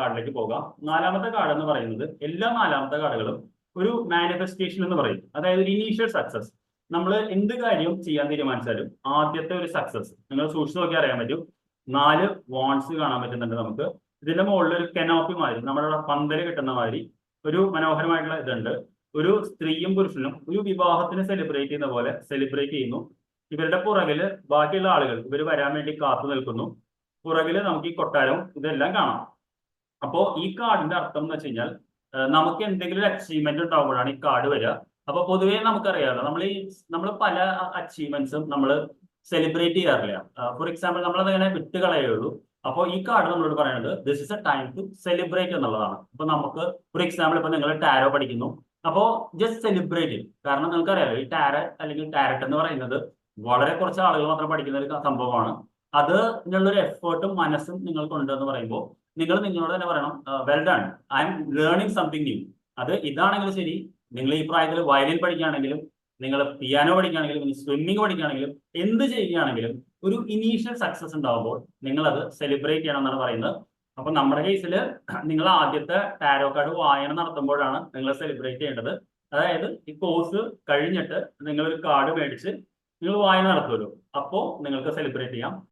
കാർഡിലേക്ക് പോകാം. നാലാമത്തെ കാർഡ് എന്ന് പറയുന്നത് എല്ലാ നാലാമത്തെ കാർഡുകളും ഒരു മാനിഫെസ്റ്റേഷൻ എന്ന് പറയും. അതായത് ഒരു ഇനീഷ്യൽ സക്സസ്. നമ്മൾ എന്ത് കാര്യം ചെയ്യാൻ തീരുമാനിച്ചാലും ആദ്യത്തെ ഒരു സക്സസ് നിങ്ങൾ സൂക്ഷിച്ച് നോക്കി അറിയാൻ പറ്റും. 4 വാൺസ് കാണാൻ പറ്റുന്നുണ്ട് നമുക്ക്. ഇതിന്റെ മുകളിൽ ഒരു കെനോപ്പി മാതിരി നമ്മുടെ പന്തല് കിട്ടുന്ന മാതിരി ഒരു മനോഹരമായിട്ടുള്ള ഇതുണ്ട്. ഒരു സ്ത്രീയും പുരുഷനും ഒരു വിവാഹത്തിന് സെലിബ്രേറ്റ് ചെയ്യുന്ന പോലെ സെലിബ്രേറ്റ് ചെയ്യുന്നു. ഇവരുടെ പുറകില് ബാക്കിയുള്ള ആളുകൾ ഇവർ വരാൻ വേണ്ടി കാത്തു നിൽക്കുന്നു. പുറകില് നമുക്ക് ഈ കൊട്ടാരവും ഇതെല്ലാം കാണാം. അപ്പോ ഈ കാർഡിന്റെ അർത്ഥം എന്ന് വെച്ച് കഴിഞ്ഞാൽ നമുക്ക് എന്തെങ്കിലും ഒരു അച്ചീവ്മെന്റ് ഉണ്ടാകുമ്പോഴാണ് ഈ കാർഡ് വരിക. അപ്പൊ പൊതുവേ നമുക്കറിയാമല്ലോ, നമ്മൾ പല അച്ചീവ്മെന്റ്സും നമ്മൾ സെലിബ്രേറ്റ് ചെയ്യാറില്ല. ഫോർ എക്സാമ്പിൾ നമ്മൾ അതങ്ങനെ വിട്ട് കളയുള്ളൂ. അപ്പോൾ ഈ കാർഡ് നമ്മളോട് പറയുന്നത് this is a time to celebrate എന്നുള്ളതാണ്. അപ്പൊ നമുക്ക് ഫോർ എക്സാമ്പിൾ ഇപ്പൊ നിങ്ങൾ ടാരോ പഠിക്കുന്നു, അപ്പോൾ ജസ്റ്റ് സെലിബ്രേറ്റ് ചെയ്യും. കാരണം നിങ്ങൾക്കറിയാലോ ഈ ടാരോ അല്ലെങ്കിൽ ടാരറ്റ് എന്ന് പറയുന്നത് വളരെ കുറച്ച് ആളുകൾ മാത്രം പഠിക്കുന്ന ഒരു സംഭവമാണ്. അതിനുള്ളൊരു എഫേർട്ടും മനസ്സും നിങ്ങൾക്കുണ്ട് എന്ന് പറയുമ്പോൾ നിങ്ങൾ നിങ്ങളോട് തന്നെ പറയണം well done, I M learning something new. അത് ഇതാണെങ്കിലും ശരി, നിങ്ങൾ ഈ പ്രായത്തിൽ വയലിൻ പഠിക്കുകയാണെങ്കിലും, നിങ്ങൾ പിയാനോ പഠിക്കുകയാണെങ്കിലും, സ്വിമ്മിങ് പഠിക്കുകയാണെങ്കിലും, എന്ത് ചെയ്യുകയാണെങ്കിലും ഒരു ഇനീഷ്യൽ സക്സസ് ഉണ്ടാകുമ്പോൾ നിങ്ങൾ അത് സെലിബ്രേറ്റ് ചെയ്യണം എന്നാണ് പറയുന്നത്. അപ്പൊ നമ്മുടെ കേസിൽ നിങ്ങൾ ആദ്യത്തെ ടാരോ കാർഡ് വായന നടത്തുമ്പോഴാണ് നിങ്ങൾ സെലിബ്രേറ്റ് ചെയ്യേണ്ടത്. അതായത് ഈ കോഴ്സ് കഴിഞ്ഞിട്ട് നിങ്ങൾ ഒരു കാർഡ് മേടിച്ച് നിങ്ങൾ വായന നടത്തുമല്ലോ, അപ്പോൾ നിങ്ങൾക്ക് സെലിബ്രേറ്റ് ചെയ്യാം.